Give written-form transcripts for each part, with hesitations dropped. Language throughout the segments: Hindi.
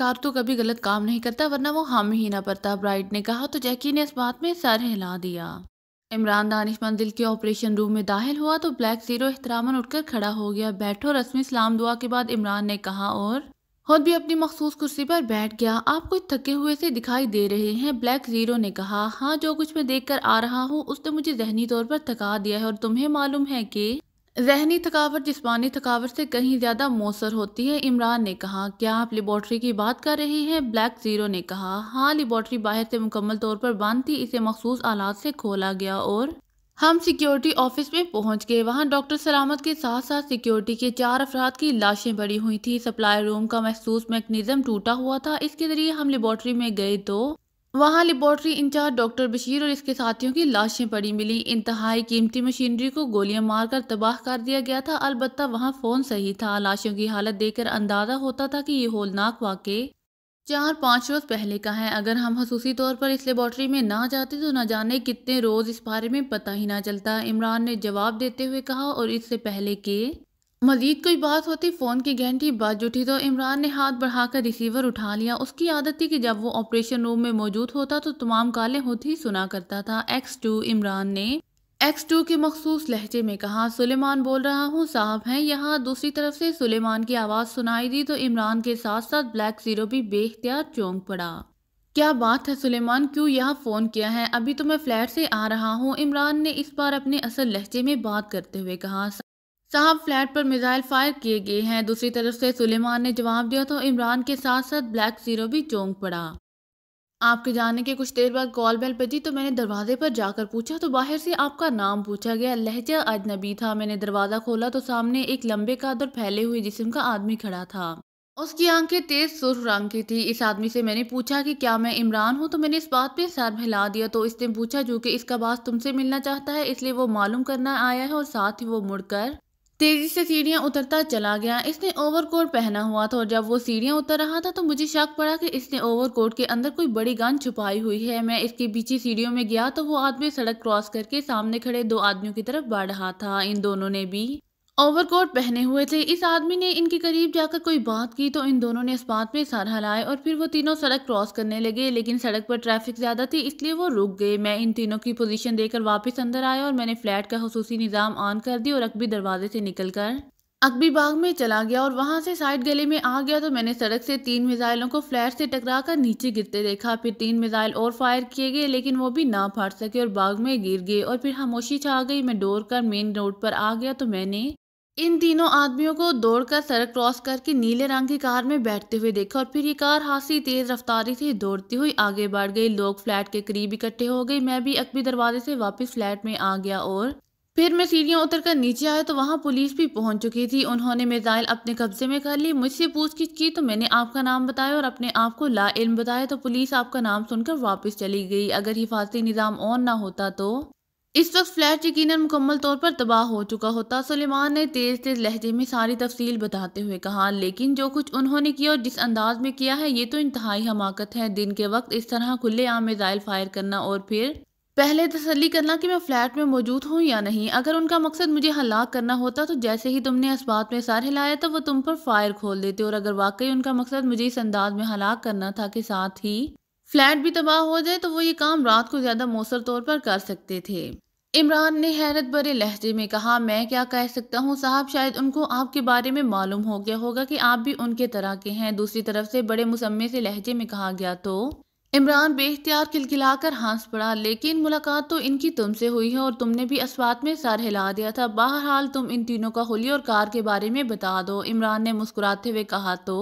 बेकार तो कभी गलत काम नहीं करता, वरना वो हामी ही ना पड़ता, ब्राइट ने कहा तो जैकी ने इस बात में सर हिला दिया। इमरान दानिशमंद दिल के ऑपरेशन रूम में दाखिल हुआ तो ब्लैक जीरो एहतरामन उठकर खड़ा हो गया। बैठो, रस्मी सलाम दुआ के बाद इमरान ने कहा और खुद भी अपनी मखसूस कुर्सी पर बैठ गया। आप कुछ थके हुए से दिखाई दे रहे हैं, ब्लैक जीरो ने कहा। हाँ, जो कुछ मैं देख कर आ रहा हूँ उसने मुझे जहनी तौर पर थका दिया है, और तुम्हें मालूम है कि जहनी थकावट जिस्मानी थकावट से कहीं ज्यादा मौसर होती है। इमरान ने कहा, क्या आप लेबोरेटरी की बात कर रहे हैं? ब्लैक जीरो ने कहा, हाँ, लेबोरेटरी बाहर से मुकम्मल तौर पर बंद थी, इसे मखसूस आलात से खोला गया और हम सिक्योरिटी ऑफिस में पहुंच गए। वहां डॉक्टर सलामत के साथ साथ सिक्योरिटी के 4 अफराद की लाशें पड़ी हुई थी। सप्लाई रूम का महसूस मैकेनिज्म टूटा हुआ था। इसके जरिए हम लेबोरेटरी में गए तो वहां लेबोरेटरी इंचार्ज डॉक्टर बशीर और इसके साथियों की लाशें पड़ी मिली। इंतहाई कीमती मशीनरी को गोलियां मारकर तबाह कर दिया गया था। अलबत्ता वहां फोन सही था। लाशों की हालत देखकर अंदाजा होता था कि ये होलनाक वाकई 4-5 रोज पहले का है। अगर हम खसूसी तौर पर इस लेबोरेटरी में ना जाते तो न जाने कितने रोज इस बारे में पता ही ना चलता, इमरान ने जवाब देते हुए कहा। और इससे पहले कि मजीद कोई बात होती, फोन की घंटी बज उठी तो इमरान ने हाथ बढ़ाकर रिसीवर उठा लिया। उसकी आदत थी कि जब वो ऑपरेशन रूम में मौजूद होता तो तमाम कॉलें होती ही सुना करता था। X2, इमरान ने X2 के मखसूस लहजे में कहा। सुलेमान बोल रहा हूँ, साहब हैं यहाँ। दूसरी तरफ से सुलेमान की आवाज सुनाई दी तो इमरान के साथ साथ ब्लैक जीरो भी बेख्तियार चौंक पड़ा। क्या बात है सुलेमान, क्यों यहाँ फोन किया है? अभी तो मैं फ्लैट से आ रहा हूँ, इमरान ने इस बार अपने असल लहजे में बात करते हुए कहा। साहब, फ्लैट पर मिसाइल फायर किए गए हैं, दूसरी तरफ से सुलेमान ने जवाब दिया तो इमरान के साथ साथ ब्लैक जीरो भी चौंक पड़ा। आपके जाने के कुछ देर बाद कॉल बेल बजी तो मैंने दरवाजे पर जाकर पूछा तो बाहर से आपका नाम पूछा गया। लहजा अजनबी था। मैंने दरवाजा खोला तो सामने एक लंबे कद और फैले हुए जिस्म का आदमी खड़ा था। उसकी आंखें तेज सुर्ख रंग की थी। इस आदमी से मैंने पूछा कि क्या मैं इमरान हूं, तो मैंने इस बात पे सर हिला दिया। तो इसने पूछा, जो कि इसका बास तुमसे मिलना चाहता है, इसलिए वो मालूम करना आया है। और साथ ही वो मुड़कर तेजी से सीढ़ियां उतरता चला गया। इसने ओवरकोट पहना हुआ था और जब वो सीढ़ियां उतर रहा था तो मुझे शक पड़ा कि इसने ओवरकोट के अंदर कोई बड़ी गन छुपाई हुई है। मैं इसके पीछे सीढ़ियों में गया तो वो आदमी सड़क क्रॉस करके सामने खड़े 2 आदमियों की तरफ बढ़ रहा था। इन दोनों ने भी ओवरकोट पहने हुए थे। इस आदमी ने इनके करीब जाकर कोई बात की तो इन दोनों ने इस बात में सर हिलाए और फिर वो तीनों सड़क क्रॉस करने लगे, लेकिन सड़क पर ट्रैफिक ज्यादा थी इसलिए वो रुक गए। मैं इन तीनों की पोजीशन देकर वापस अंदर आया और मैंने फ्लैट का खसूसी निजाम ऑन कर दिया और अकबी दरवाजे से निकलकर अकबी बाग में चला गया और वहां से साइड गली में आ गया तो मैंने सड़क से 3 मिसाइलों को फ्लैट से टकरा कर नीचे गिरते देखा। फिर 3 मिसाइल और फायर किए गए, लेकिन वो भी ना फट सके और बाग में गिर गए और फिर खामोशी छा गई। मैं दौड़कर मेन रोड पर आ गया तो मैंने इन तीनों आदमियों को दौड़कर सड़क क्रॉस करके नीले रंग की कार में बैठते हुए देखा और फिर ये कार हासी तेज रफ्तारी से दौड़ती हुई आगे बढ़ गई। लोग फ्लैट के करीब इकट्ठे हो गए। मैं भी अकबी दरवाजे से वापस फ्लैट में आ गया और फिर मैं सीढ़ियां उतरकर नीचे आया तो वहां पुलिस भी पहुंच चुकी थी। उन्होंने मिसाइल अपने कब्जे में कर ली। मुझसे पूछगिछ की तो मैंने आपका नाम बताया और अपने आप को ला इल्म बताया तो पुलिस आपका नाम सुनकर वापस चली गई। अगर हिफाजती निजाम ऑन ना होता तो इस वक्त फ्लैट यकीनन मुकम्मल तौर पर तबाह हो चुका होता। सुलेमान ने तेज तेज लहजे में सारी तफसील बताते हुए कहा, लेकिन जो कुछ उन्होंने किया और जिस अंदाज में किया है ये तो इंतहाई हमाकत है। दिन के वक्त इस तरह खुलेआम मिसाइल फायर करना और फिर पहले तसल्ली करना कि मैं फ्लैट में मौजूद हूँ या नहीं। अगर उनका मकसद मुझे हलाक करना होता तो जैसे ही तुमने इस बात में सर हिलाया तो वो तुम पर फायर खोल देते, और अगर वाकई उनका मकसद मुझे इस अंदाज में हलाक करना था कि साथ ही फ्लैट भी तबाह हो जाए तो वो ये काम रात को ज्यादा मौसर तौर पर कर सकते थे। इमरान ने हैरत भरे लहजे में कहा, मैं क्या कह सकता हूँ साहब, शायद उनको आपके बारे में मालूम हो गया होगा कि आप भी उनके तरह के हैं। दूसरी तरफ से बड़े मुसम्मे से लहजे में कहा गया तो इमरान बेख्तियार खिलखिलाकर हंस पड़ा। लेकिन मुलाकात तो इनकी तुमसे हुई है और तुमने भी इस बात में सर हिला दिया था। बहरहाल तुम इन तीनों का हुलिया और कार के बारे में बता दो, इमरान ने मुस्कुराते हुए कहा। तो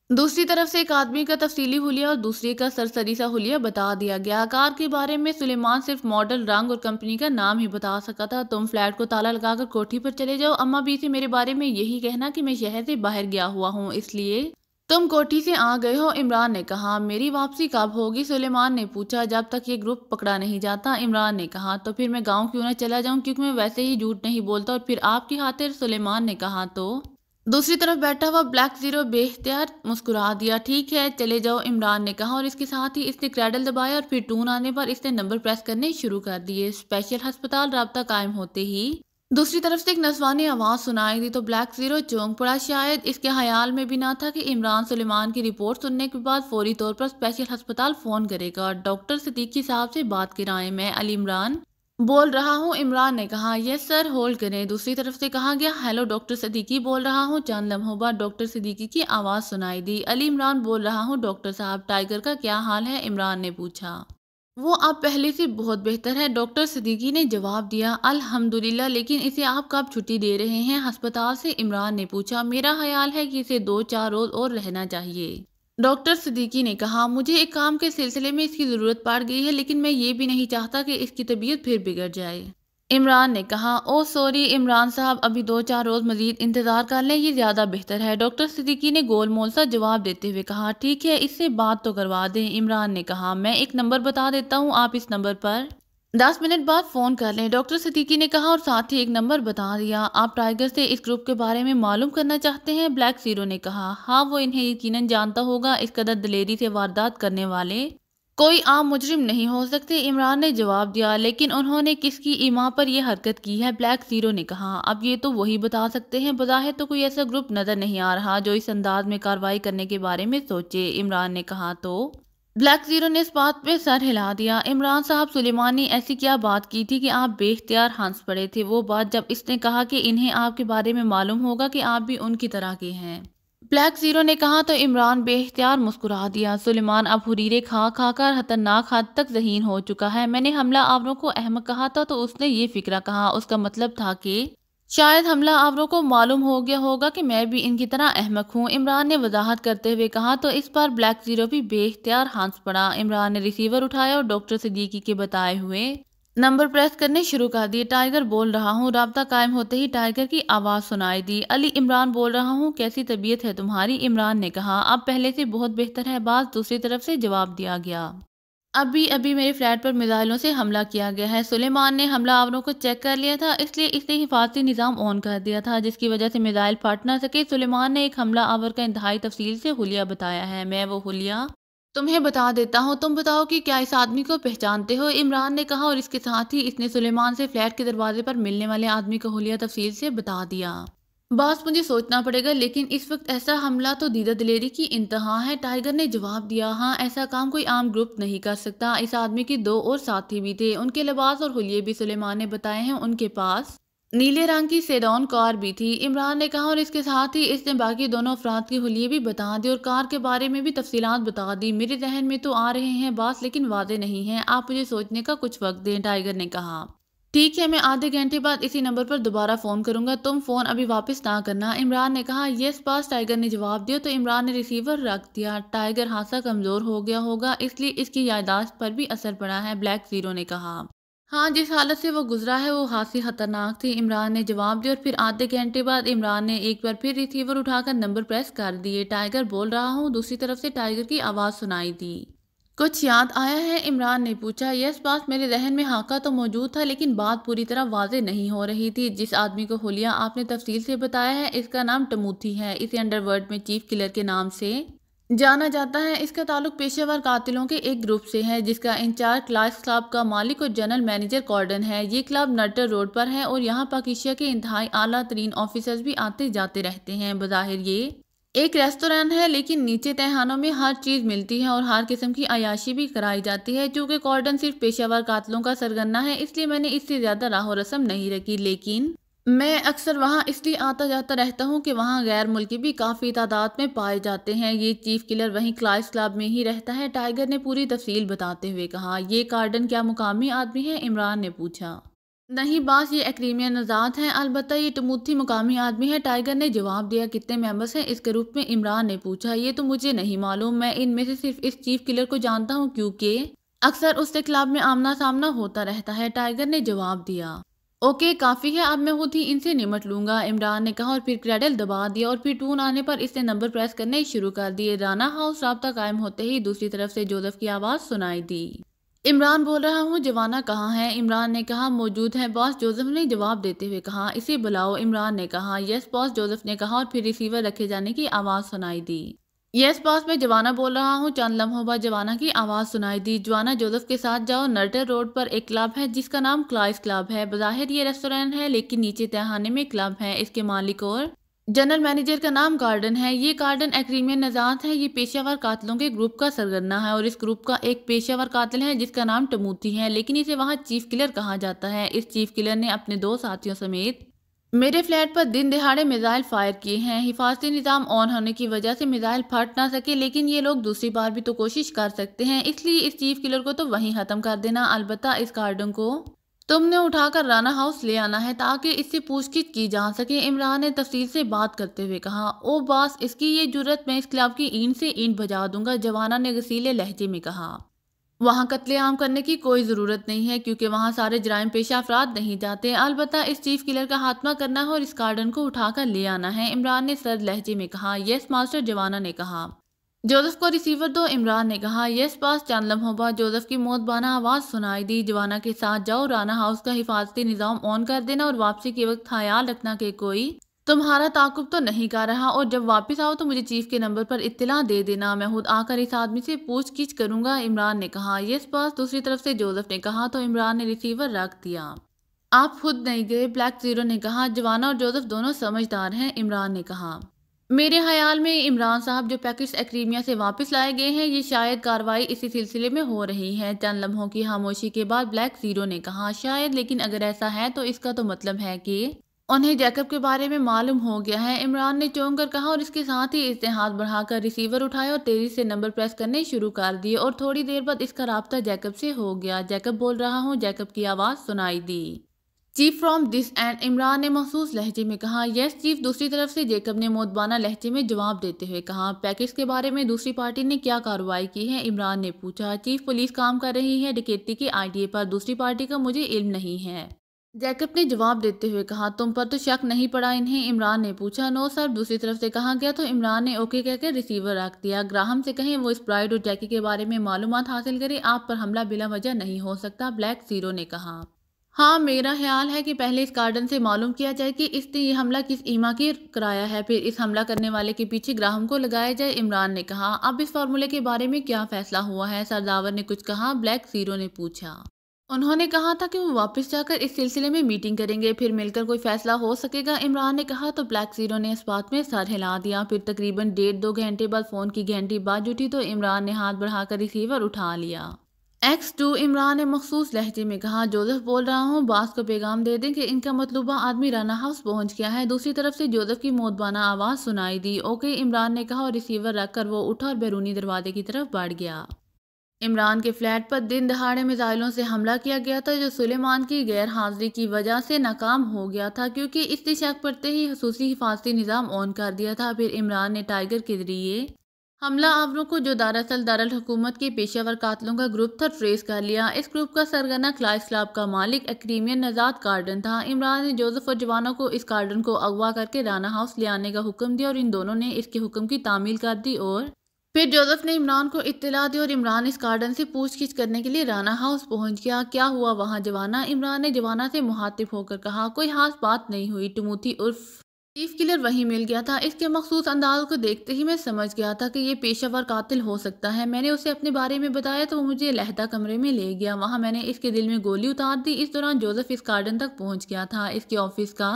दूसरी तरफ से एक आदमी का तफसीली हुलिया और दूसरे का सरसरी सा हुलिया बता दिया गया। कार के बारे में सुलेमान सिर्फ मॉडल, रंग और कंपनी का नाम ही बता सका था। तुम फ्लैट को ताला लगाकर कोठी पर चले जाओ। अम्मा भी से मेरे बारे में यही कहना कि मैं शहर से बाहर गया हुआ हूँ, इसलिए तुम कोठी से आ गए हो, इमरान ने कहा। मेरी वापसी कब होगी, सुलेमान ने पूछा। जब तक ये ग्रुप पकड़ा नहीं जाता, इमरान ने कहा। तो फिर मैं गाँव क्यों ना चला जाऊँ, क्योंकि मैं वैसे ही झूठ नहीं बोलता और फिर आपकी खातिर, सुलेमान ने कहा। तो दूसरी तरफ बैठा हुआ ब्लैक जीरो बेख्तियार मुस्कुरा दिया। ठीक है, चले जाओ, इमरान ने कहा और इसके साथ ही इसने क्रैडल दबाया और फिर टून आने पर इसने नंबर प्रेस करने शुरू कर दिए। स्पेशल अस्पताल राब्ता कायम होते ही दूसरी तरफ से एक नस्वानी आवाज सुनाई दी तो ब्लैक जीरो चौंक पड़ा। शायद इसके ख्याल में भी ना था कि इमरान सुलेमान की रिपोर्ट सुनने के बाद फौरी तौर पर स्पेशल अस्पताल फोन करेगा। डॉक्टर सिद्दीकी साहब से बात कराएं, मैं अली इमरान बोल रहा हूँ। इमरान ने कहा, यस सर, होल्ड करें। दूसरी तरफ से कहा गया, हेलो डॉक्टर सिद्दीकी बोल रहा हूँ। चंद लम्हों बाद डॉक्टर सिद्दीकी की आवाज सुनाई दी। अली इमरान बोल रहा हूँ, डॉक्टर साहब टाइगर का क्या हाल है? इमरान ने पूछा। वो आप पहले से बहुत बेहतर है, डॉक्टर सिद्दीकी ने जवाब दिया। अल्हम्दुलिल्लाह, लेकिन इसे आप कब छुट्टी दे रहे हैं अस्पताल से? इमरान ने पूछा। मेरा ख्याल है कि इसे 2-4 रोज और रहना चाहिए, डॉक्टर सिद्दीकी ने कहा। मुझे एक काम के सिलसिले में इसकी ज़रूरत पड़ गई है, लेकिन मैं ये भी नहीं चाहता कि इसकी तबीयत फिर बिगड़ जाए, इमरान ने कहा। ओ सॉरी इमरान साहब, अभी 2-4 रोज मजीद इंतजार कर लें, ये ज्यादा बेहतर है, डॉक्टर सिद्दीकी ने गोलमोल सा जवाब देते हुए कहा। ठीक है, इससे बात तो करवा दें, इमरान ने कहा। मैं एक नंबर बता देता हूँ, आप इस नंबर पर 10 मिनट बाद फोन कर लें, डॉक्टर सिद्दीकी ने कहा और साथ ही एक नंबर बता दिया। आप टाइगर से इस ग्रुप के बारे में मालूम करना चाहते हैं? ब्लैक जीरो ने कहा। हाँ, वो इन्हें यकीनन जानता होगा, इस कदर दिलेरी से वारदात करने वाले कोई आम मुजरिम नहीं हो सकते, इमरान ने जवाब दिया। लेकिन उन्होंने किसकी ईमा पर यह हरकत की है? ब्लैक जीरो ने कहा। अब ये तो वही बता सकते हैं, बज़ाहिर तो कोई ऐसा ग्रुप नजर नहीं आ रहा जो इस अंदाज में कार्रवाई करने के बारे में सोचे, इमरान ने कहा। तो ब्लैक जीरो ने इस बात पे सर हिला दिया। इमरान साहब, सुलेमान ने ऐसी क्या बात की थी कि आप बेख्तियार हंस पड़े थे? वो बात जब इसने कहा कि इन्हें आपके बारे में मालूम होगा कि आप भी उनकी तरह के हैं, ब्लैक जीरो ने कहा, तो इमरान बेख्तियार मुस्कुरा दिया। सुलेमान अब हुरीरे खा खा कर खतरनाक हद तक ज़हीन हो चुका है। मैंने हमला आवरों को अहमक कहा था तो उसने ये फिक्रा कहा, उसका मतलब था कि शायद हमला आवरों को मालूम हो गया होगा कि मैं भी इनकी तरह अहमक हूँ, इमरान ने वजाहत करते हुए कहा। तो इस पर ब्लैक जीरो भी बेख्तियार हंस पड़ा। इमरान ने रिसीवर उठाया और डॉक्टर सिद्दीकी के बताए हुए नंबर प्रेस करने शुरू कर दिए। टाइगर बोल रहा हूँ। राब्ता कायम होते ही टाइगर की आवाज़ सुनाई दी। अली इमरान बोल रहा हूँ, कैसी तबीयत है तुम्हारी? इमरान ने कहा। अब पहले से बहुत बेहतर है बास, दूसरी तरफ से जवाब दिया गया। अभी अभी मेरे फ्लैट पर मिसाइलों से हमला किया गया है। सुलेमान ने हमला आवरों को चेक कर लिया था, इसलिए इसने हिफाजती निज़ाम ऑन कर दिया था, जिसकी वजह से मिसाइल फट ना सके। सुलेमान ने एक हमला आवर का इंतहाई तफसील से हुलिया बताया है। मैं वो हुलिया तुम्हें बता देता हूँ, तुम बताओ कि क्या इस आदमी को पहचानते हो? इमरान ने कहा और इसके साथ ही इसने सुलेमान से फ्लैट के दरवाजे पर मिलने वाले आदमी का हुलिया तफसील से बता दिया। बस मुझे सोचना पड़ेगा, लेकिन इस वक्त ऐसा हमला तो दीदा दिलेरी की इंतहा है, टाइगर ने जवाब दिया। हाँ, ऐसा काम कोई आम ग्रुप नहीं कर सकता। इस आदमी के 2 और साथी भी थे, उनके लिबास और हुलिये भी सुलेमान ने बताए हैं। उनके पास नीले रंग की सेडॉन कार भी थी, इमरान ने कहा, और इसके साथ ही इसने बाकी दोनों अफराद की हुलिये भी बता दी और कार के बारे में भी तफसीलात बता दी। मेरे जहन में तो आ रहे हैं बास, लेकिन वादे नहीं हैं, आप मुझे सोचने का कुछ वक्त दें, टाइगर ने कहा। ठीक है, मैं आधे घंटे बाद इसी नंबर पर दोबारा फ़ोन करूंगा, तुम फ़ोन अभी वापस ना करना, इमरान ने कहा। यस पास, टाइगर ने जवाब दिया। तो इमरान ने रिसीवर रख दिया। टाइगर हादसा कमज़ोर हो गया होगा, इसलिए इसकी याददाश्त पर भी असर पड़ा है, ब्लैक जीरो ने कहा। हाँ, जिस हालत से वो गुजरा है वो हादसी खतरनाक थी, इमरान ने जवाब दिया। और फिर आधे घंटे बाद इमरान ने एक बार फिर रिसीवर उठाकर नंबर प्रेस कर दिए। टाइगर बोल रहा हूँ, दूसरी तरफ से टाइगर की आवाज़ सुनाई दी। कुछ याद आया है? इमरान ने पूछा। यस पास, मेरे जहन में हाका तो मौजूद था, लेकिन बात पूरी तरह वाजे नहीं हो रही थी। जिस आदमी को हुलिया आपने तफसील से बताया है, इसका नाम टमूथी है, इसे अंडरवर्ल्ड में चीफ किलर के नाम से जाना जाता है। इसका ताल्लुक पेशेवर कातिलों के एक ग्रुप से है, जिसका इंचार्ज क्लास क्लब का मालिक और जनरल मैनेजर कॉर्डन है। ये क्लब नटर रोड पर है और यहाँ पाकिस्तान के इंतहाई आला तरीन ऑफिसर्स भी आते जाते रहते हैं। बज़ाहिर ये एक रेस्टोरेंट है, लेकिन नीचे तहखानों में हर चीज़ मिलती है और हर किस्म की अयाशी भी कराई जाती है। चूँकि कॉर्डन सिर्फ पेशेवर कातिलों का सरगना है, इसलिए मैंने इससे ज़्यादा राह रस्म नहीं रखी, लेकिन मैं अक्सर वहाँ इसलिए आता जाता रहता हूँ कि वहाँ गैर मुल्की भी काफ़ी तादाद में पाए जाते हैं। ये चीफ किलर वहीं क्लाइस क्लब में ही रहता है, टाइगर ने पूरी तफसील बताते हुए कहा। ये कार्डन क्या मुकामी आदमी है? इमरान ने पूछा। नहीं बास, ये एक्रीमिया नजात हैं, अलबत्ता ये टमूथी मुकामी आदमी है, टाइगर ने जवाब दिया। कितने मेंबर्स हैं इस ग्रुप में? इमरान ने पूछा। ये तो मुझे नहीं मालूम, मैं इनमें से सिर्फ इस चीफ किलर को जानता हूँ, क्योंकि अक्सर उससे क्लब में आमना सामना होता रहता है, टाइगर ने जवाब दिया। ओके, काफ़ी है, अब मैं खुद ही इनसे निमट लूंगा, इमरान ने कहा और फिर क्रेडल दबा दिया। और फिर टून आने पर इसने नंबर प्रेस करने शुरू कर दिए। राना हाउस राब्ता कायम होते ही दूसरी तरफ से जोसेफ की आवाज़ सुनाई दी। इमरान बोल रहा हूँ, जवाना कहाँ है? इमरान ने कहा। मौजूद है बॉस, जोसेफ ने जवाब देते हुए कहा। इसे बुलाओ, इमरान ने कहा। यस बॉस, जोसेफ ने कहा और फिर रिसीवर रखे जाने की आवाज़ सुनाई दी। यस बॉस, मैं जवाना बोल रहा हूँ। चंद लम्हों बाद जवाना की आवाज़ सुनाई दी। जवाना, जोसेफ के साथ जाओ। नर्टर रोड पर एक क्लब है जिसका नाम क्लाइस क्लब है। बज़ाहिर ये रेस्टोरेंट है लेकिन नीचे तहखाने में क्लब है। इसके मालिक और जनरल मैनेजर का नाम गार्डन है। ये गार्डन एक्रीमियन नजात है। ये पेशावर कातिलों के ग्रुप का सरगना है और इस ग्रुप का एक पेशावर कातिल है जिसका नाम टमूती है, लेकिन इसे वहाँ चीफ किलर कहा जाता है। इस चीफ किलर ने अपने 2 साथियों समेत मेरे फ्लैट पर दिन दिहाड़े मिसाइल फायर किए हैं। हिफाजती निज़ाम ऑन होने की वजह से मिसाइल फट ना सके, लेकिन ये लोग दूसरी बार भी तो कोशिश कर सकते हैं, इसलिए इस चीफ किलर को तो वहीं ख़त्म कर देना। अलबत्ता इस गार्डन को तुमने उठाकर राना हाउस ले आना है ताकि इससे पूछगिछ की जा सके। इमरान ने तफसील से बात करते हुए कहा। ओ बॉस, इसकी ये जुर्रत, मैं इस क्लब की ईंट से ईंट बजा दूंगा। जवाना ने गसीले लहजे में कहा। वहाँ कत्लेआम करने की कोई ज़रूरत नहीं है क्योंकि वहाँ सारे जराइम पेशा अफराद नहीं जाते। अलबत्ता इस चीफ किलर का खात्मा करना है और इस गार्डन को उठाकर ले आना है, इमरान ने सर्द लहजे में कहा। यस मास्टर, जवाना ने कहा। जोसेफ को रिसीवर दो, इमरान ने कहा। यस पास। चंद लम्हों बाद जोसेफ की मौतबाना आवाज़ सुनाई दी। जवाना के साथ जाओ। राना हाउस का हिफाजती निज़ाम ऑन कर देना और वापसी के वक्त ख्याल रखना कि कोई तुम्हारा ताकुब तो नहीं कर रहा, और जब वापस आओ तो मुझे चीफ के नंबर पर इत्तला दे देना। मैं खुद आकर इस आदमी से पूछगिछ करूंगा, इमरान ने कहा। यस बॉस, दूसरी तरफ से जोसेफ ने कहा तो इमरान ने रिसीवर रख दिया। आप खुद नहीं गए, ब्लैक जीरो ने कहा। जवाना और जोसेफ दोनों समझदार हैं, इमरान ने कहा। मेरे ख्याल में इमरान साहब, जो पैकेट्स एक्रीमिया से वापस लाए गए हैं, ये शायद कार्रवाई इसी सिलसिले में हो रही है। चंद लम्हों की खामोशी के बाद ब्लैक जीरो ने कहा। शायद, लेकिन अगर ऐसा है तो इसका तो मतलब है कि उन्हें जैकब के बारे में मालूम हो गया है, इमरान ने चौंक कर कहा और इसके साथ ही इसने हाथ बढ़ाकर रिसीवर उठाया और तेजी से नंबर प्रेस करने शुरू कर दिए और थोड़ी देर बाद इसका राब्ता जैकब से हो गया। जैकब बोल रहा हूँ, जैकब की आवाज़ सुनाई दी। Chief from this end, Imran ने महसूस लहजे में कहा। यस चीफ, दूसरी तरफ से जैकब ने मोतबाना लहजे में जवाब देते हुए कहा। पैकेज के बारे में दूसरी पार्टी ने क्या कार्रवाई की है, इमरान ने पूछा। चीफ, पुलिस काम कर रही है डकैती के आइडिया पर, दूसरी पार्टी का मुझे इल्म नहीं है, जैकब ने जवाब देते हुए कहा। तुम पर तो शक नहीं पड़ा इन्हें, इमरान ने पूछा। नो सर, दूसरी तरफ से कहा गया तो इमरान ने ओके कहकर रिसीवर रख दिया। ग्राहम से कहें वो स्प्राइड और जैकी के बारे में मालूमात हासिल करे, आप पर हमला बिला वजह नहीं हो सकता, ब्लैक जीरो ने कहा। हाँ, मेरा ख्याल है कि पहले इस गार्डन से मालूम किया जाए कि इसने ये हमला किस ईमा की कराया है, फिर इस हमला करने वाले के पीछे ग्राहम को लगाया जाए, इमरान ने कहा। अब इस फार्मूले के बारे में क्या फैसला हुआ है, सरदावर ने कुछ कहा, ब्लैक जीरो ने पूछा। उन्होंने कहा था कि वो वापस जाकर इस सिलसिले में मीटिंग करेंगे, फिर मिलकर कोई फैसला हो सकेगा, इमरान ने कहा। तो ब्लैक जीरो ने इस बात में सर हिला दिया। फिर तकरीबन 1.5-2 घंटे बाद फोन की घंटी बाज उठी तो इमरान ने हाथ बढ़ाकर रिसीवर उठा लिया। X2, इमरान ने मखसूस लहजे में कहा। जोसेफ बोल रहा हूँ, बास को पैगाम दे दें कि इनका मतलूबा आदमी राना हाउस पहुंच गया है। दूसरी तरफ से जोसेफ की मौतबाना आवाज़ सुनाई दी। ओके, इमरान ने कहा और रिसीवर रखकर वो उठा और बैरूनी दरवाजे की तरफ बढ़ गया। इमरान के फ्लैट पर दिन दहाड़े मिसाइलों से हमला किया गया था जो सुलेमान की गैर हाजिरी की वजह से नाकाम हो गया था, क्योंकि इसने शक पड़ते ही खसूसी हिफाजती निज़ाम ऑन कर दिया था। फिर इमरान ने टाइगर के जरिए हमला आवरों को, जो दरअसल दारुल हुकूमत के पेशावर कातलों का ग्रुप था, ट्रेस कर लिया। इस ग्रुप का सरगना क्लाइस क्लब का मालिक एक्रीमियन नजात गार्डन था। इमरान ने जोसेफ और जवानों को इस गार्डन को अगवा करके राना हाउस ले आने का हुक्म दिया और इन दोनों ने इसके हुक्म की तामील कर दी। और फिर जोसेफ ने इमरान को इत्तला दी और इमरान इस गार्डन से पूछगिछ करने के लिए राना हाउस पहुंच गया। क्या हुआ वहां जवाना, इमरान ने जवाना से मुहातिब होकर कहा। कोई खास बात नहीं हुई, टमूथी उर्फ चीफ किलर वहीं मिल गया था। इसके मखसूस अंदाज को देखते ही मैं समझ गया था कि ये पेशावर कातिल हो सकता है। मैंने उसे अपने बारे में बताया तो वो मुझे लहदा कमरे में ले गया। वहां मैंने इसके दिल में गोली उतार दी। इस दौरान जोसेफ इस गार्डन तक पहुंच गया था। इसके ऑफिस का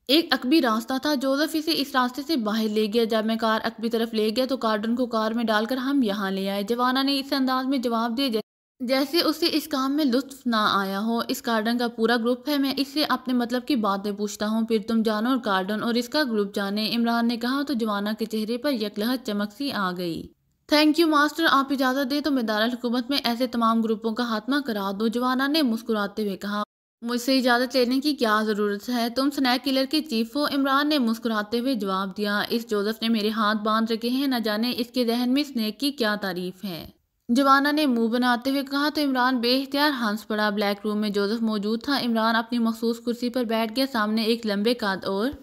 एक अकबी रास्ता था। जोसेफ इसे इस रास्ते से बाहर ले गया। जब मैं कार अकबी तरफ ले गया तो गार्डन को कार में डालकर हम यहाँ ले आए। जवाना ने इस अंदाज में जवाब दिया जैसे उसे इस काम में लुत्फ ना आया हो। इस गार्डन का पूरा ग्रुप है, मैं इससे अपने मतलब की बातें पूछता हूँ, फिर तुम जानो और गार्डन और इसका ग्रुप जाने, इमरान ने कहा। तो जवाना के चेहरे पर यकलहत चमक सी आ गई। थैंक यू मास्टर, आप इजाज़त दें तो मैं दारुल हुकूमत में ऐसे तमाम ग्रुपों का खात्मा करा दूँ, जवाना ने मुस्कुराते हुए कहा। मुझसे इजाज़त लेने की क्या ज़रूरत है, तुम स्नैक किलर के चीफ हो, इमरान ने मुस्कुराते हुए जवाब दिया। इस जोसेफ ने मेरे हाथ बांध रखे हैं, न जाने इसके जहन में स्नैक की क्या तारीफ है, जवाना ने मुंह बनाते हुए कहा। तो इमरान बेइख्तियार हंस पड़ा। ब्लैक रूम में जोसेफ मौजूद था। इमरान अपनी मखसूस कुर्सी पर बैठ गया। सामने एक लंबे कद और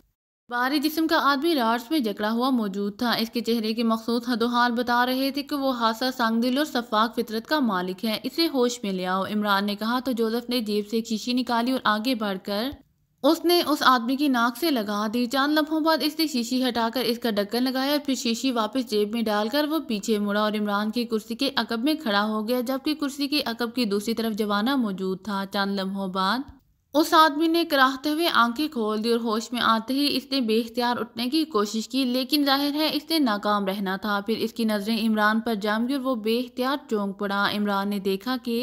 बाहरी जिस्म का आदमी रार्स में जकड़ा हुआ मौजूद था। इसके चेहरे के मखसूस हदोहाल बता रहे थे कि वो हासा संगदिल और सफाक फितरत का मालिक है। इसे होश में ले आओ, इमरान ने कहा। तो जोसेफ ने जेब से एक शीशी निकाली और आगे बढ़कर उसने उस आदमी की नाक से लगा दी। चंद लम्हों बाद इसने शीशी हटाकर इसका ढक्कन लगाया और फिर शीशी वापस जेब में डालकर वो पीछे मुड़ा और इमरान की कुर्सी के अकब में खड़ा हो गया, जबकि कुर्सी के अकब की दूसरी तरफ जवाना मौजूद था। चंद लम्हों बाद उस आदमी ने कराहते हुए आंखें खोल दी और होश में आते ही इसने बेख्तियार उठने की कोशिश की, लेकिन जाहिर है इसने नाकाम रहना था। फिर इसकी नजरें इमरान पर जम गई और वो बेख्तियार चौंक पड़ा। इमरान ने देखा कि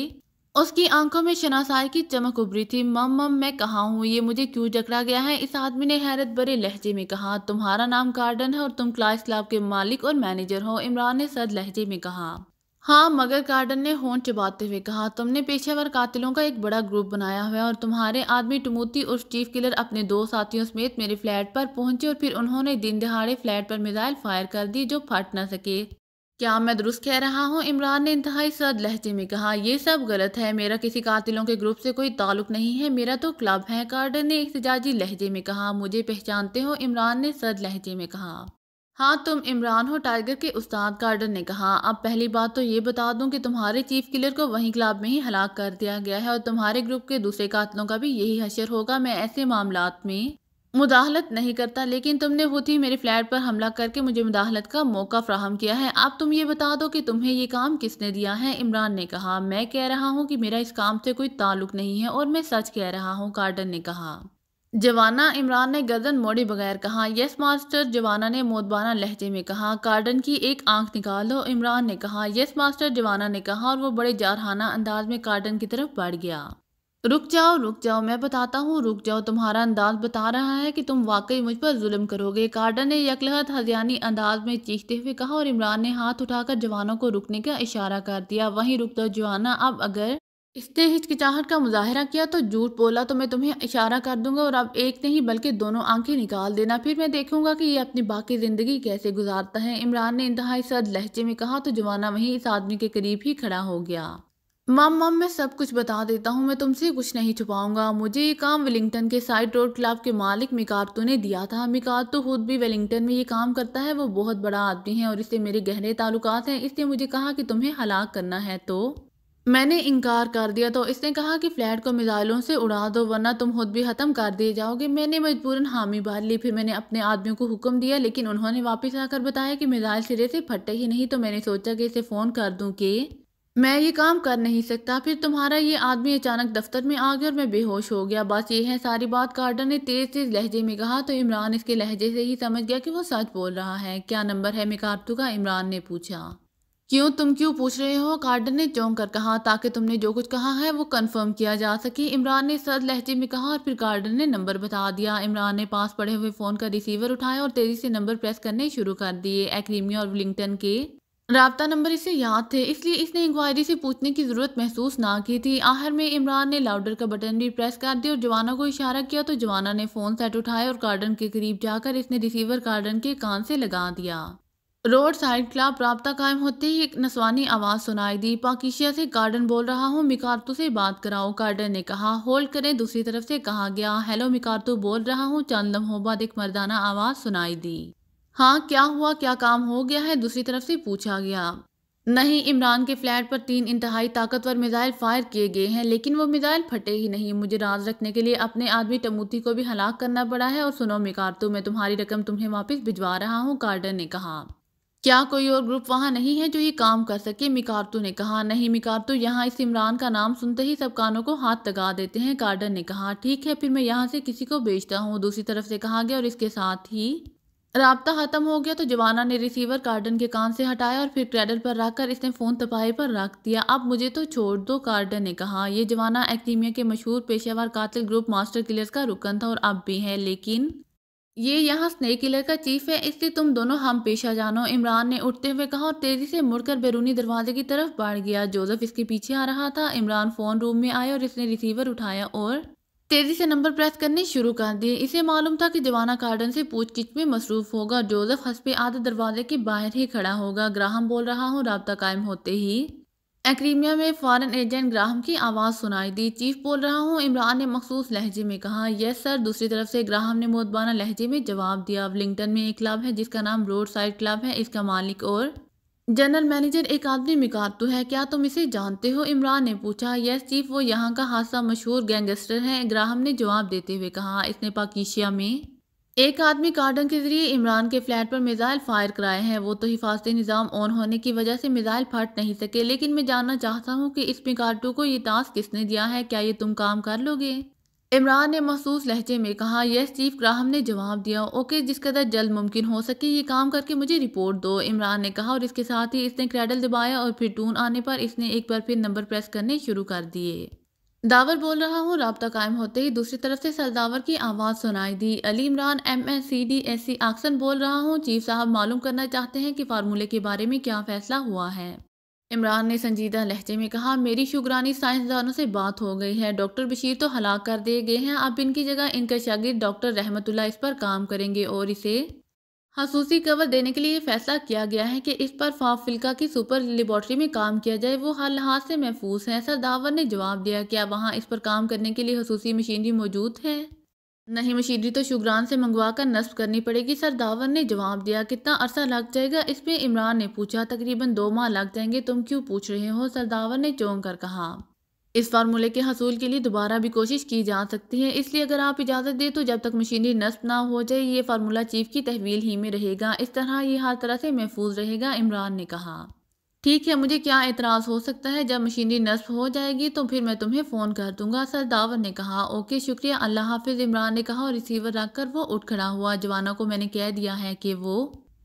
उसकी आंखों में शनासाई की चमक उभरी थी। मम मैं कहाँ हूँ, ये मुझे क्यों जकड़ा गया है? इस आदमी ने हैरत भरे लहजे में कहा। तुम्हारा नाम कार्डन है और तुम क्लास क्लब के मालिक और मैनेजर हो, इमरान ने सद लहजे में कहा। हाँ मगर, कार्डन ने होंठ चबाते हुए कहा, तुमने पेशेवर कातिलों का एक बड़ा ग्रुप बनाया हुआ है और तुम्हारे आदमी टमूती उर्फ चीफ किलर अपने 2 साथियों समेत मेरे फ्लैट पर पहुंचे और फिर उन्होंने दिन दहाड़े फ्लैट पर मिसाइल फायर कर दी जो फट न सके। क्या मैं दुरुस्त कह रहा हूँ? इमरान ने इंतहाई सख्त लहजे में कहा। यह सब गलत है, मेरा किसी कातिलों के ग्रुप से कोई ताल्लुक नहीं है, मेरा तो क्लब है, कार्डन ने एहतजाजी लहजे में कहा। मुझे पहचानते हो? इमरान ने सख्त लहजे में कहा। हाँ तुम इमरान हो, टाइगर के उस्ताद, कार्डन ने कहा। अब पहली बात तो ये बता दूं कि तुम्हारे चीफ किलर को वहीं क्लब में ही हलाक कर दिया गया है और तुम्हारे ग्रुप के दूसरे कातिलों का भी यही हशर होगा। मैं ऐसे मामलात में मुदाखलत नहीं करता, लेकिन तुमने खुद ही मेरे फ्लैट पर हमला करके मुझे मुदाखलत का मौका फ्राहम किया है। अब तुम ये बता दो कि तुम्हें ये काम किसने दिया है? इमरान ने कहा। मैं कह रहा हूँ कि मेरा इस काम से कोई ताल्लुक नहीं है और मैं सच कह रहा हूँ, कार्डन ने कहा। जवाना, इमरान ने गर्दन मोड़े बगैर कहा। यस मास्टर, जवाना ने मोदबाना लहजे में कहा। कार्डन की एक आंख निकाल दो, इमरान ने कहा। यस मास्टर, जवाना ने कहा और वो बड़े जारहाना अंदाज में कार्डन की तरफ बढ़ गया। रुक जाओ, मैं बताता हूँ, रुक जाओ, तुम्हारा अंदाज बता रहा है कि तुम वाकई मुझ पर जुल्म करोगे, कार्डन ने यकलहत हज़यानी अंदाज में चीखते हुए कहा और इमरान ने हाथ उठाकर जवानों को रुकने का इशारा कर दिया। वहीं रुक दो जवाना, अब अगर इसने हिचकिचाहट का मुजाहरा किया तो झूठ बोला तो मैं तुम्हें इशारा कर दूंगा और अब एक नहीं बल्कि दोनों आंखें निकाल देना, फिर मैं देखूंगा कि ये अपनी बाकी जिंदगी कैसे गुजारता है, इमरान ने इंतहाई सख्त लहजे में कहा। तो जवाना वहीं इस आदमी के करीब ही खड़ा हो गया। मम मैं सब कुछ बता देता हूँ, मैं तुमसे कुछ नहीं छुपाऊंगा। मुझे ये काम वेलिंगटन के साइड रोड क्लब के मालिक मिकार्तो ने दिया था। मिकार्तो खुद भी वेलिंगटन में ये काम करता है, वो बहुत बड़ा आदमी है और इससे मेरे गहरे ताल्लुकात हैं। इसने मुझे कहा कि तुम्हें हलाक करना है तो मैंने इनकार कर दिया, तो इसने कहा कि फ्लैट को मिसाइलों से उड़ा दो वरना तुम खुद भी खत्म कर दिए जाओगे। मैंने मजबूरन हामी भर ली, फिर मैंने अपने आदमियों को हुक्म दिया, लेकिन उन्होंने वापस आकर बताया कि मिसाइल सिरे से फटे ही नहीं। तो मैंने सोचा कि इसे फ़ोन कर दूं कि मैं ये काम कर नहीं सकता। फिर तुम्हारा ये आदमी अचानक दफ्तर में आ गया और मैं बेहोश हो गया, बस ये है सारी बात, कार्डन ने तेज लहजे में कहा। तो इमरान इसके लहजे से ही समझ गया कि वो सच बोल रहा है। क्या नंबर है मिकार्तो का? इमरान ने पूछा। तुम क्यों पूछ रहे हो? कार्डन ने चौंक कर कहा। ताकि तुमने जो कुछ कहा है वो कंफर्म किया जा सके, इमरान ने सख्त लहजे में कहा और फिर कार्डन ने नंबर बता दिया। इमरान ने पास पड़े हुए फोन का रिसीवर उठाया और तेजी से नंबर प्रेस करने शुरू कर दिए। एक्रीमिया और वेलिंगटन के राब्ता नंबर इसे याद थे, इसलिए इसने इंक्वायरी से पूछने की जरूरत महसूस ना की थी। आखिर में इमरान ने लाउडर का बटन भी प्रेस कर दिया और जवाना को इशारा किया, तो जवाना ने फोन सेट उठाया और कार्डन के करीब जाकर इसने रिसीवर कार्डन के कान से लगा दिया। रोड साइड क्लब राब्ता कायम होते ही एक नस्वानी आवाज सुनाई दी। पाकिशिया से, कार्डन बोल रहा हूँ, मिकार्तो से बात कराओ, कार्डन ने कहा। होल्ड करें, दूसरी तरफ से कहा गया। हेलो मिकार्तो बोल रहा हूँ। चंद लम्हों बाद एक मर्दाना आवाज सुनाई दी। हाँ क्या हुआ, क्या काम हो गया है? दूसरी तरफ से पूछा गया। नहीं, इमरान के फ्लैट पर 3 इंतहाई ताकतवर मिसाइल फायर किए गए हैं, लेकिन वो मिसाइल फटे ही नहीं। मुझे राज रखने के लिए अपने आदमी टमूती को भी हलाक करना पड़ा है। और सुनो मिकार्तो, मैं तुम्हारी रकम तुम्हें वापस भिजवा रहा हूँ, कार्डन ने कहा। क्या कोई और ग्रुप वहाँ नहीं है जो ये काम कर सके? मिकार्तो ने कहा। नहीं मिकार्तो, यहाँ इस इमरान का नाम सुनते ही सब कानों को हाथ लगा देते हैं, कार्डन ने कहा। ठीक है, फिर मैं यहाँ से किसी को भेजता हूँ, दूसरी तरफ से कहा गया। और इसके साथ ही राब्ता खत्म हो गया। तो जवाना ने रिसीवर कार्डन के कान से हटाया और फिर क्रेडल पर रखकर इसने फोन तपाए पर रख दिया। अब मुझे तो छोड़ दो, कार्डन ने कहा। ये जवाना एक्रीमिया के मशहूर पेशेवर कातिल ग्रुप मास्टर किलर्स का रुकन था और अब भी है, लेकिन ये यहाँ स्नेक किलर का चीफ है, इसलिए तुम दोनों हम पेशा जानो, इमरान ने उठते हुए कहा और तेजी से मुड़कर बैरूनी दरवाजे की तरफ बढ़ गया। जोसेफ इसके पीछे आ रहा था। इमरान फोन रूम में आया और इसने रिसीवर उठाया और तेजी से नंबर प्रेस करने शुरू कर दिए। इसे मालूम था कि जवाना कार्डन से पूछगिछ में मसरूफ होगा। जोसेफ हंसपे आधे दरवाजे के बाहर ही खड़ा होगा। ग्राहम बोल रहा हूँ, राब्ता कायम होते ही एक्रीमिया में फॉरेन एजेंट ग्राहम की आवाज़ सुनाई दी। चीफ बोल रहा हूँ, इमरान ने मखसूस लहजे में कहा। यस सर, दूसरी तरफ से ग्राहम ने मोदबाना लहजे में जवाब दिया। वेलिंगटन में एक क्लब है जिसका नाम रोड साइड क्लब है, इसका मालिक और जनरल मैनेजर एक आदमी मिकातू है, क्या तुम इसे जानते हो? इमरान ने पूछा। यस चीफ, वो यहाँ का हादसा मशहूर गैंगस्टर है, ग्राहम ने जवाब देते हुए कहा। इसने पाकिस्तान में एक आदमी कार्डन के जरिए इमरान के फ्लैट पर मिसाइल फायर कराए हैं। वो तो हिफाजती निज़ाम ऑन होने की वजह से मिसाइल फट नहीं सके, लेकिन मैं जानना चाहता हूँ कि इस मिकाटू को ये टास्क किसने दिया है, क्या ये तुम काम कर लोगे? इमरान ने महसूस लहजे में कहा। यस चीफ, ग्राहम ने जवाब दिया। ओके, जिस कदर जल्द मुमकिन हो सके ये काम करके मुझे रिपोर्ट दो, इमरान ने कहा, और इसके साथ ही इसने क्रैडल दबाया और फिर टून आने पर इसने एक बार फिर नंबर प्रेस करने शुरू कर दिए। दावर बोल रहा हूँ। राब्ता कायम होते ही दूसरी तरफ से सरदावर की आवाज़ सुनाई दी। अली इमरान MSCDSC आक्सन बोल रहा हूँ। चीफ साहब मालूम करना चाहते हैं कि फार्मूले के बारे में क्या फैसला हुआ है। इमरान ने संजीदा लहजे में कहा। मेरी शुगरानी साइंसदानों से बात हो गई है। डॉक्टर बशीर तो हलाक कर दिए गए हैं, अब इनकी जगह इनका शागिर्द डॉक्टर रहमतुल्लाह इस पर काम करेंगे और इसे खसूसी कवर देने के लिए फैसला किया गया है कि इस पर फाफिल्का की सुपर लेबॉर्ट्री में काम किया जाए। वो हर लिहाज से महफूज है, सरदावर ने जवाब दिया। क्या वहाँ इस पर काम करने के लिए खसूसी मशीनरी मौजूद है? नहीं, मशीनरी तो शुगरान से मंगवा कर नस्ब करनी पड़ेगी, सरदावर ने जवाब दिया। कितना अरसा लग जाएगा इसमें? इमरान ने पूछा। तकरीबन 2 माह लग जाएंगे। तुम क्यों पूछ रहे हो? सरदावर ने चौंक कर कहा। इस फार्मूले के हसूल के लिए दोबारा भी कोशिश की जा सकती है, इसलिए अगर आप इजाज़त दें तो जब तक मशीनरी नस्ब ना हो जाए ये फार्मूला चीफ की तहवील ही में रहेगा। इस तरह ये हर तरह से महफूज रहेगा, इमरान ने कहा। ठीक है, मुझे क्या एतराज़ हो सकता है? जब मशीनरी नस्ब हो जाएगी तो फिर मैं तुम्हें फ़ोन कर दूंगा, सरदावर ने कहा। ओके शुक्रिया, अल्लाह हाफिज़, इमरान ने कहा और रिसीवर रखकर वो उठ खड़ा हुआ। जवानों को मैंने कह दिया है कि वो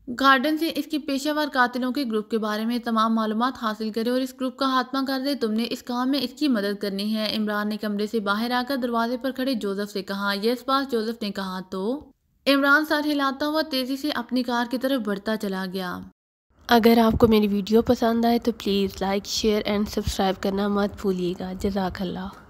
गार्डन से इसकी पेशेवर कातिलों के ग्रुप के बारे में तमाम मालूमात हासिल करे और इस ग्रुप का खात्मा कर दे। तुमने इस काम में इसकी मदद करनी है, इमरान ने कमरे से बाहर आकर दरवाजे पर खड़े जोसेफ से कहा। यस पास, जोसेफ ने कहा। तो इमरान सर हिलाता हुआ तेजी से अपनी कार की तरफ बढ़ता चला गया। अगर आपको मेरी वीडियो पसंद आए तो please like, share and subscribe करना मत भूलिएगा। जज़ाकल्लाह।